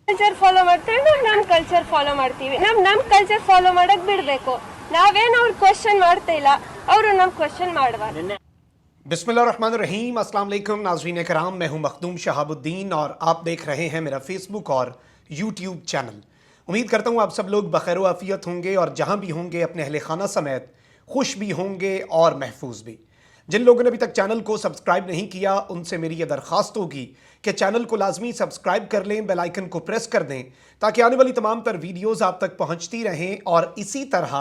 Culture follow ಮಾಡ್ತೀವಿ, ನಾವು ನಮ್ಮ ಕಲ್ಚರ್ ಫಾಲೋ ಮಾಡ್ತೀವಿ. ನಮ್ಮ ಕಲ್ಚರ್ ಫಾಲೋ ಮಾಡಕ್ ಬಿಡಬೇಕು. ನಾವೇನು ಅವ್ರು ಕ್ವೆಶ್ಚನ್ ಮಾಡ್ತಾ ಇಲ್ಲ, ಅವರು ನಮ್ಮ ಕ್ವೆಶ್ಚन ಮಾಡಬಾರ್ದು. बिस्मिल्लाहिर्रहमानिर्रहीम, अस्सलाम वालेकुम नाज़रीन कराम, मैं हूं मखदूम शहाबुद्दीन और आप देख रहे हैं मेरा फेसबुक और यूट्यूब चैनल। उम्मीद करता हूं आप सब लोग बखैर आफ़ियत होंगे और जहां भी होंगे अपने अहले खाना समेत खुश भी होंगे और महफूज भी। जिन लोगों ने अभी तक चैनल को सब्सक्राइब नहीं किया उनसे मेरी ये दरख्वास्त होगी कि चैनल को लाजमी सब्सक्राइब कर लें, बेल आइकन को प्रेस कर दें ताकि आने वाली तमाम तर वीडियोज़ आप तक पहुँचती रहें और इसी तरह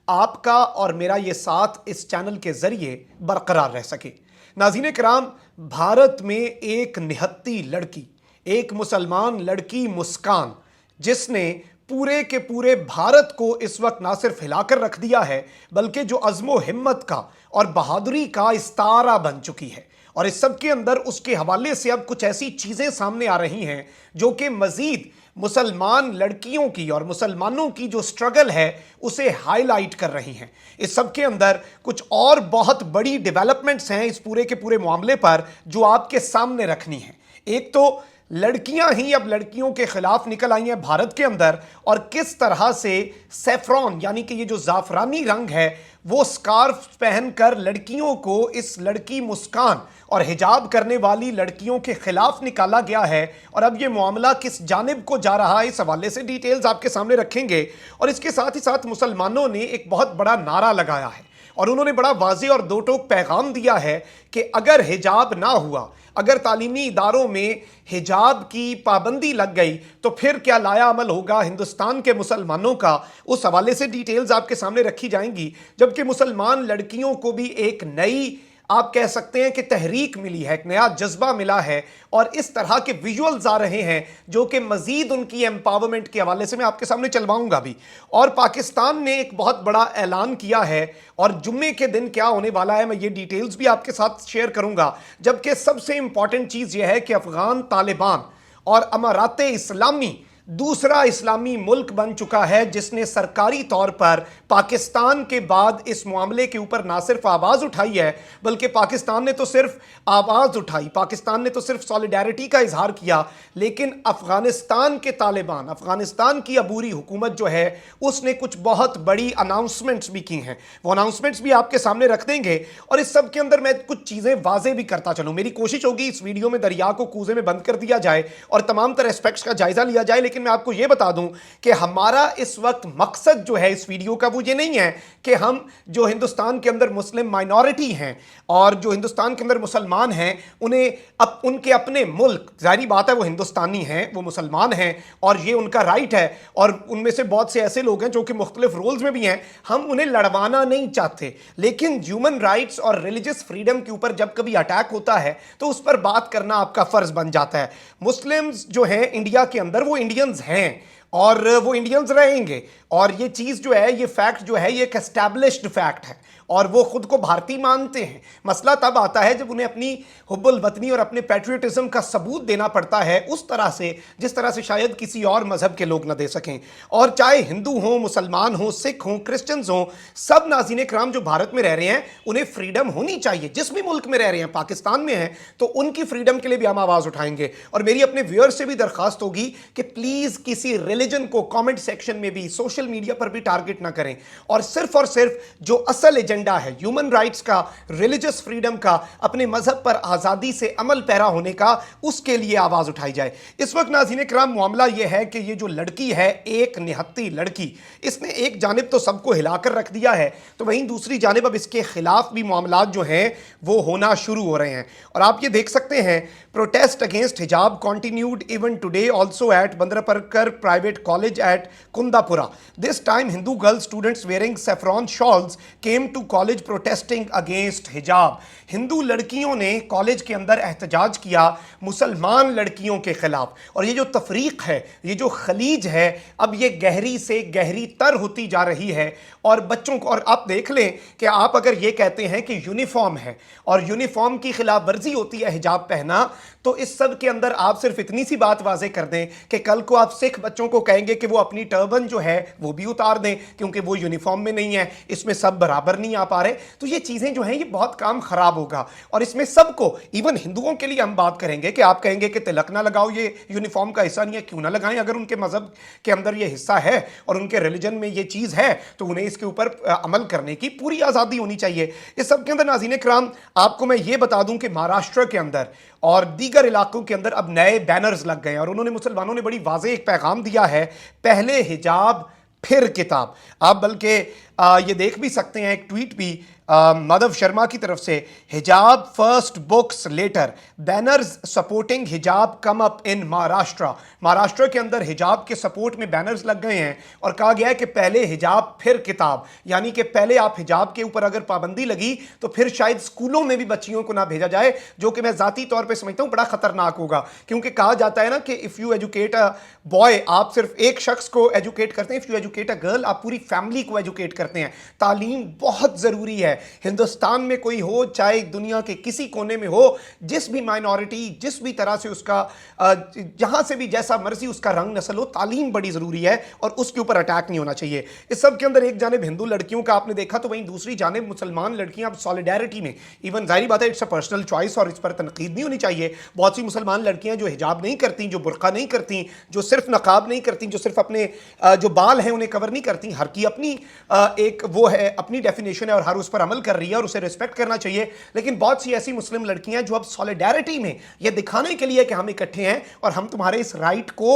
आपका और मेरा ये साथ इस चैनल के ज़रिए बरकरार रह सके। नाज़रीन कराम, भारत में एक निहत्ती लड़की, एक मुसलमान लड़की मुस्कान, जिसने पूरे के पूरे भारत को इस वक्त ना सिर्फ हिलाकर रख दिया है बल्कि जो अज़्मो हिम्मत का और बहादुरी का इस्तारा बन चुकी है। और इस सब के अंदर उसके हवाले से अब कुछ ऐसी चीज़ें सामने आ रही हैं जो कि मज़ीद मुसलमान लड़कियों की और मुसलमानों की जो स्ट्रगल है उसे हाईलाइट कर रही हैं। इस सब के अंदर कुछ और बहुत बड़ी डेवलपमेंट्स हैं इस पूरे के पूरे मामले पर जो आपके सामने रखनी है। एक तो लड़कियां ही अब लड़कियों के खिलाफ निकल आई हैं भारत के अंदर, और किस तरह से सेफ्रॉन यानी कि ये जो ज़ाफ़रानी रंग है वो स्कार्फ पहनकर लड़कियों को इस लड़की मुस्कान और हिजाब करने वाली लड़कियों के खिलाफ निकाला गया है। और अब ये मामला किस जानिब को जा रहा है इस हवाले से डिटेल्स आपके सामने रखेंगे। और इसके साथ ही साथ मुसलमानों ने एक बहुत बड़ा नारा लगाया है और उन्होंने बड़ा वाज़ेह और दो टोक पैगाम दिया है कि अगर हिजाब ना हुआ, अगर तालीमी इदारों में हिजाब की पाबंदी लग गई तो फिर क्या लाया अमल होगा हिंदुस्तान के मुसलमानों का। उस हवाले से डिटेल्स आपके सामने रखी जाएंगी। जबकि मुसलमान लड़कियों को भी एक नई, आप कह सकते हैं कि तहरीक मिली है, एक नया जज्बा मिला है और इस तरह के विजुअल्स आ रहे हैं जो कि मज़ीद उनकी एम्पावरमेंट के हवाले से मैं आपके सामने चलवाऊंगा भी। और पाकिस्तान ने एक बहुत बड़ा ऐलान किया है और जुम्मे के दिन क्या होने वाला है मैं ये डिटेल्स भी आपके साथ शेयर करूंगा। जबकि सबसे इंपॉर्टेंट चीज़ यह है कि अफ़गान तालिबान और अमारात इस्लामी दूसरा इस्लामी मुल्क बन चुका है जिसने सरकारी तौर पर पाकिस्तान के बाद इस मामले के ऊपर ना सिर्फ आवाज़ उठाई है बल्कि पाकिस्तान ने तो सिर्फ आवाज़ उठाई, पाकिस्तान ने तो सिर्फ सॉलिडारिटी का इजहार किया, लेकिन अफ़गानिस्तान के तालिबान, अफ़गानिस्तान की अबूरी हुकूमत जो है उसने कुछ बहुत बड़ी अनाउंसमेंट्स भी की हैं। वो अनाउंसमेंट्स भी आपके सामने रख देंगे और इस सब के अंदर मैं कुछ चीज़ें वाज़े भी करता चलूँ। मेरी कोशिश होगी इस वीडियो में दरिया को कूजे में बंद कर दिया जाए और तमाम तरह एस्पेक्ट्स का जायज़ा लिया जाए। लेकिन मैं आपको यह बता दूं कि हमारा इस वक्त मकसद जो है इस वीडियो का वो ये नहीं है कि हम जो हिंदुस्तान के अंदर मुस्लिम माइनॉरिटी हैं और जो हिंदुस्तान के अंदर मुसलमान हैं उन्हें उनके अपने मुल्क, जाहिर बात है वो हिंदुस्तानी हैं, वो मुसलमान हैं और ये उनका राइट है और उनमें से बहुत से ऐसे लोग हैं जो कि मुख्तलिफ रोल्स में भी हैं, हम उन्हें लड़वाना नहीं चाहते। लेकिन ह्यूमन राइट्स और रिलीजियस फ्रीडम के ऊपर जब कभी अटैक होता है तो उस पर बात करना आपका फ़र्ज बन जाता है। मुस्लिम्स जो हैं इंडिया के अंदर वो इंडियंस हैं और वो इंडियंस रहेंगे और ये चीज़ जो है, ये फैक्ट जो है, ये एक एस्टैब्लिश्ड फैक्ट है और वो खुद को भारतीय मानते हैं। मसला तब आता है जब उन्हें अपनी हुब्बुल वतनी और अपने पैट्रियटिज्म का सबूत देना पड़ता है उस तरह से जिस तरह से शायद किसी और मजहब के लोग ना दे सकें। और चाहे हिंदू हों, मुसलमान हों, सिख हों, क्रिश्चियंस हों, सब नाज़रीन कराम जो भारत में रह रहे हैं उन्हें फ्रीडम होनी चाहिए। जिस भी मुल्क में रह रहे हैं, पाकिस्तान में हैं तो उनकी फ्रीडम के लिए भी हम आवाज़ उठाएंगे। और मेरी अपने व्यूअर्स से भी दरख्वास्त होगी कि प्लीज़ किसी रिलीजन को कॉमेंट सेक्शन में भी, सोशल मीडिया पर भी टारगेट ना करें और सिर्फ जो असल एजेंडा है ह्यूमन राइट्स का, रिलीजियस फ्रीडम का, अपने मजहब पर आज़ादी से अमल पैरा होने का, उसके लिए आवाज़ उठाई जाए। इस वक्त नाज़रीन कराम मामला यह है कि ये जो लड़की है, एक निहत्ती लड़की, इसने एक जानिब तो सबको हिलाकर रख दिया है तो वहीं दूसरी जानिब अब इसके खिलाफ भी मामला जो हैं वो होना शुरू हो रहे हैं। और आप ये देख सकते हैं, प्रोटेस्ट अगेंस्ट हिजाब continued even today also at Bhandarkar private college at Kundapura. This time Hindu girl students wearing saffron shawls came to college protesting against हिजाब। हिंदू लड़कियों ने कॉलेज के अंदर एहतजाज किया मुसलमान लड़कियों के खिलाफ। और ये जो तफरीक है, ये जो खलीज है, अब ये गहरी से गहरी तर होती जा रही है। और बच्चों को, और आप देख लें कि आप अगर ये कहते हैं कि यूनिफॉर्म है और यूनिफॉर्म की खिलाफ वर्जी होती है हिजाब पहना, तो इस सब के अंदर आप सिर्फ इतनी सी बात वाजे कर दें कि कल को आप सिख बच्चों को कहेंगे कि वो अपनी टर्बन जो है वो भी उतार दें क्योंकि वो यूनिफॉर्म में नहीं है, इसमें सब बराबर नहीं नहीं आ पा रहे, तो ये चीज़ें जो हैं ये बहुत काम खराब होगा। और इसमें सबको, इवन हिंदुओं के लिए हम बात करेंगे कि आप कहेंगे कि तिलक ना लगाओ, ये यूनिफॉर्म का हिस्सा नहीं है, क्यों ना लगाएं? अगर उनके मजहब के अंदर ये हिस्सा है और उनके रिलीजन में ये चीज़ है तो उन्हें इसके ऊपर अमल करने की पूरी आज़ादी होनी चाहिए। इस सब के अंदर नाज़रीन किराम आपको मैं ये बता दूं कि महाराष्ट्र के अंदर और दीगर इलाकों के अंदर अब नए बैनर्स लग गए हैं और उन्होंने, मुसलमानों ने बड़ी वाज़ेह एक पैगाम दिया है, पहले हिजाब फिर किताब। आप बल्कि ये देख भी सकते हैं एक ट्वीट भी माधव शर्मा की तरफ से, हिजाब first books later, banners supporting हिजाब come up in Maharashtra. Maharashtra के अंदर हिजाब के सपोर्ट में बैनर्स लग गए हैं और कहा गया है कि पहले हिजाब फिर किताब, यानी कि पहले आप हिजाब के ऊपर अगर पाबंदी लगी तो फिर शायद स्कूलों में भी बच्चियों को ना भेजा जाए, जो कि मैं ज़ाती तौर पे समझता हूँ बड़ा खतरनाक होगा। क्योंकि कहा जाता है ना कि if you educate a boy, आप सिर्फ एक शख्स को एजुकेट करते हैं, if you educate a girl, आप पूरी फैमिली को एजुकेट करते हैं। तालीम बहुत ज़रूरी है। हिंदुस्तान में कोई हो, चाहे दुनिया के किसी कोने में हो, जिस भी माइनॉरिटी, जिस भी तरह से उसका, जहां से भी जैसा मर्जी उसका रंग नस्ल हो, तालीम बड़ी ज़रूरी है और उसके ऊपर अटैक नहीं होना चाहिए। इस सब के अंदर एक जानिब हिंदू लड़कियों का आपने देखा तो वहीं दूसरी जानिब मुसलमान लड़कियां अब सॉलिडारिटी में, इवन जाहिर बात है इट्स अ पर्सनल चॉइस और इस पर तनकीद नहीं होनी चाहिए। बहुत सी मुसलमान लड़कियां जो हिजाब नहीं करती, जो बुर्का नहीं करती, जो सिर्फ नकाब नहीं करती, जो सिर्फ अपने जो बाल हैं उन्हें कवर नहीं करती, हर की अपनी एक वो है, अपनी डेफिनेशन है और हर उस पर अमल कर रही है और उसे रिस्पेक्ट करना चाहिए। लेकिन बहुत सी ऐसी मुस्लिम लड़कियां जो अब सॉलिडारिटी में ये दिखाने के लिए कि हम इकट्ठे हैं और हम तुम्हारे इस राइट को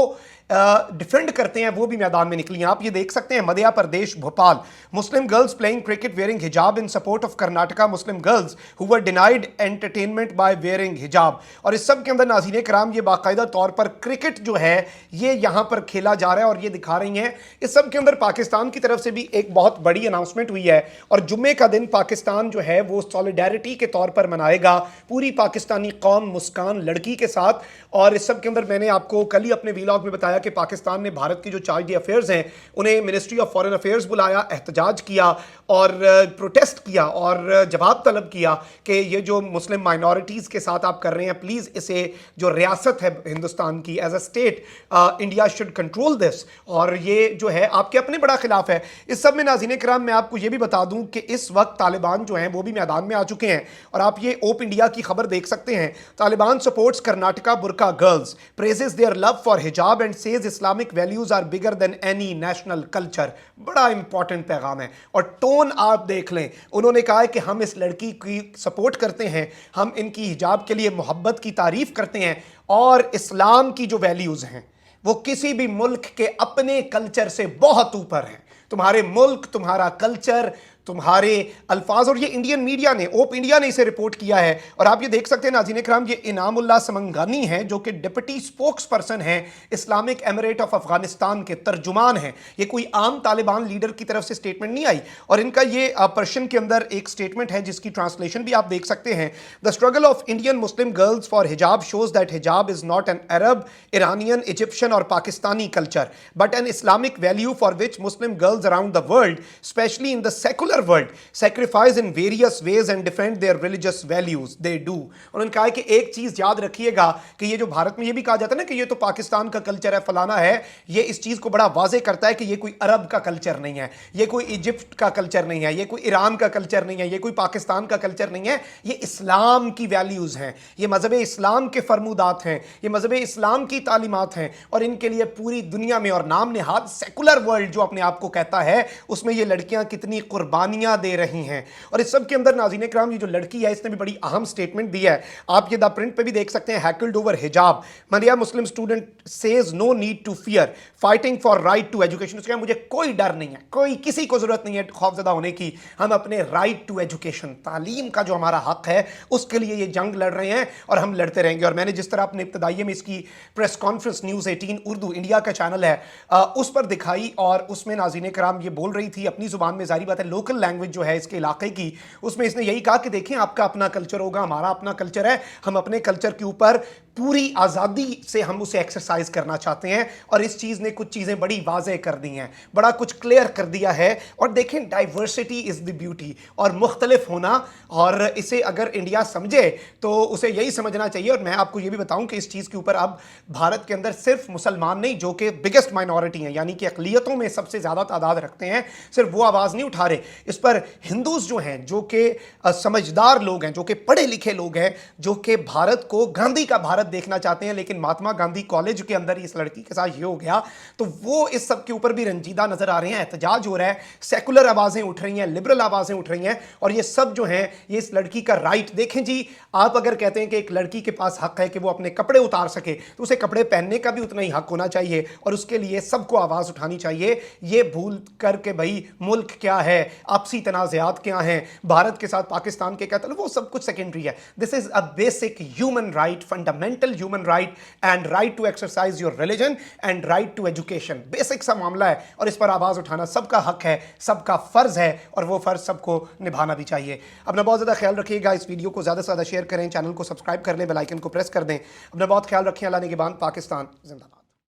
डिफेंड करते हैं, वो भी मैदान में निकली हैं। आप ये देख सकते हैं Madhya Pradesh Bhopal, Muslim girls playing cricket wearing हिजाब in support of Karnataka Muslim girls who were denied entertainment by wearing हिजाब। और इस सब के अंदर नाज़रीन कराम ये बाकायदा तौर पर क्रिकेट जो है ये यहाँ पर खेला जा रहा है और ये दिखा रही हैं। इस सब के अंदर पाकिस्तान की तरफ से भी एक बहुत बड़ी अनाउंसमेंट हुई है और जुम्मे का दिन पाकिस्तान जो है वो सॉलिडारिटी के तौर पर मनाएगा पूरी पाकिस्तानी कौम मुस्कान लड़की के साथ। और इस सब के अंदर मैंने आपको कल ही अपने वीलॉग में बताया कि पाकिस्तान ने भारत की जो चार्ज अफेयर्स हैं उन्हें मिनिस्ट्री ऑफ फॉरेन अफेयर्स बुलाया, एहतजाज किया और प्रोटेस्ट किया और जवाब तलब किया कि ये जो मुस्लिम माइनॉरिटीज़ के साथ आप कर रहे हैं, प्लीज़ इसे जो रियासत है हिंदुस्तान की as a state, India should control this. और ये जो है आपके अपने बड़ा खिलाफ है। इस सब में नाज़रीन किराम मैं आपको ये भी बता दूं कि इस वक्त तालिबान जो हैं वो भी मैदान में आ चुके हैं और आप ये ओप इंडिया की खबर देख सकते हैं। तालिबान सपोर्ट्स कर्नाटका बुर्का girls, praises their love for हिजाब and says Islamic values are bigger than any national culture. बड़ा इंपॉर्टेंट पैगाम है और टोन आप देख लें। उन्होंने कहा है कि हम इस लड़की की सपोर्ट करते हैं, हम इनकी हिजाब के लिए मोहब्बत की तारीफ करते हैं और इस्लाम की जो वैल्यूज हैं वो किसी भी मुल्क के अपने कल्चर से बहुत ऊपर हैं। तुम्हारे मुल्क, तुम्हारा कल्चर, तुम्हारे अल्फाज। और ये इंडियन मीडिया ने, ओप इंडिया ने इसे रिपोर्ट किया है और आप ये देख सकते हैं नाज़रीन इकराम, ये इनामुल्लाह समंगानी हैं जो कि डिप्टी स्पोक्स पर्सन हैं इस्लामिक एमिरेट ऑफ अफगानिस्तान के, तर्जुमान हैं। ये कोई आम तालिबान लीडर की तरफ से स्टेटमेंट नहीं आई और इनका ये पर्शियन के अंदर एक स्टेटमेंट है जिसकी ट्रांसलेशन भी आप देख सकते हैं। The struggle of Indian Muslim girls for हिजाब शोज दैट हिजाब is not an Arab, Iranian, Egyptian और Pakistani culture but an Islamic value for which Muslim girls around the world, especially in the secular world, sacrifice in various ways and defend their religious values they do। उन्होंने कहा है कि एक चीज याद रखिएगा कि ये जो भारत में ये भी कहा जाता है ना कि ये तो पाकिस्तान का कल्चर है, फलाना है, ये इस चीज को बड़ा वाजे करता है कि ये कोई अरब का कल्चर नहीं है, ये कोई इजिप्ट का कल्चर नहीं है, ये कोई ईरान का कल्चर नहीं है, ये कोई पाकिस्तान का कल्चर नहीं है, ये इस्लाम की वैल्यूज हैं, ये मजहब इस्लाम के फरमूदात हैं, ये मजहब इस्लाम की तालीमात हैं और इनके लिए पूरी दुनिया में और नाम निहाद सेकुलर वर्ल्ड जो अपने आप को कहता है उसमें ये लड़कियां कितनी कुर्बानियां दे रही हैं। और इस सब के अंदर नाज़रीन इकराम ये जो लड़की है इसने भी बड़ी अहम स्टेटमेंट दी है। आप ये द प्रिंट पे भी देख सकते हैं, हैकल्ड ओवर हिजाब, Mariya Muslim student says no need to fear fighting for right to education. उसके मुझे कोई डर नहीं है, कोई किसी को जरूरत नहीं है खौफजदा होने की, हम अपने राइट टू एजुकेशन, तालीम का जो हमारा हक है उसके लिए ये जंग लड़ रहे हैं और हम लड़ते रहेंगे। और मैंने जिस तरह अपने इब्तदाइये में इसकी press conference news 18 Urdu India का चैनल है उस पर दिखाई और उसमें नाज़रीन इकराम ये बोल रही थी अपनी जुबान में, जाहिर बात है लोकल लैंग्वेज जो है इसके इलाके की, उसमें इसने यही कहा कि देखें आपका अपना कल्चर होगा, हमारा अपना कल्चर है, हम अपने कल्चर के ऊपर पूरी आज़ादी से हम उसे एक्सरसाइज करना चाहते हैं, और इस चीज़ ने कुछ चीज़ें बड़ी वाज़ेह कर दी हैं, बड़ा कुछ क्लियर कर दिया है। और देखें, डाइवर्सिटी इज़ द ब्यूटी, और मुख्तलिफ होना, और इसे अगर इंडिया समझे तो उसे यही समझना चाहिए। और मैं आपको ये भी बताऊं कि इस चीज़ के ऊपर अब भारत के अंदर सिर्फ मुसलमान नहीं, जो कि बिगेस्ट माइनॉरिटी हैं, यानी कि अक़लियतों में सबसे ज़्यादा तादाद रखते हैं, सिर्फ वो आवाज़ नहीं उठा रहे। इस पर हिंदूज़ जो हैं, जो कि समझदार लोग हैं, जो कि पढ़े लिखे लोग हैं, जो कि भारत को गांधी का भारत देखना चाहते हैं, लेकिन महात्मा गांधी कॉलेज के अंदर इस लड़की के साथ ये हो गया, तो वो इस सब के ऊपर भी रंजीदा नजर आ रहे हैं। एहतजाज हो रहा है, सेकुलर आवाज़ें उठ रही हैं, लिबरल आवाज़ें उठ रही हैं, और ये सब जो हैं ये इस लड़की का राइट। देखें जी, आप अगर कहते हैं कि एक लड़की के पास हक है कि वो अपने कपड़े उतार सके, तो उसे कपड़े पहनने का भी उतना ही हक होना चाहिए, और उसके लिए सबको आवाज़ उठानी चाहिए। ये भूल करके भाई मुल्क क्या है, आपसी तनाज़ात क्या हैं, भारत के साथ पाकिस्तान के कत्ल, वो सब कुछ सेकेंडरी है। This is a basic human right, fundamental human right, and right to exercise your religion and right to education. Basic सा मामला है, और इस पर आवाज़ उठाना सबका हक है, सबका फ़र्ज़ है, और वो फ़र्ज़ सबको निभाना भी चाहिए। अपना बहुत ज़्यादा ख्याल रखिएगा, इस वीडियो को ज़्यादा से ज़्यादा शेयर करें, चैनल को सब्सक्राइब कर लें, बेल आइकन को प्रेस कर दें। अपना बहुत ख्याल रखें। अल्लाह निगहबान। पाकिस्तान जिंदाबाद।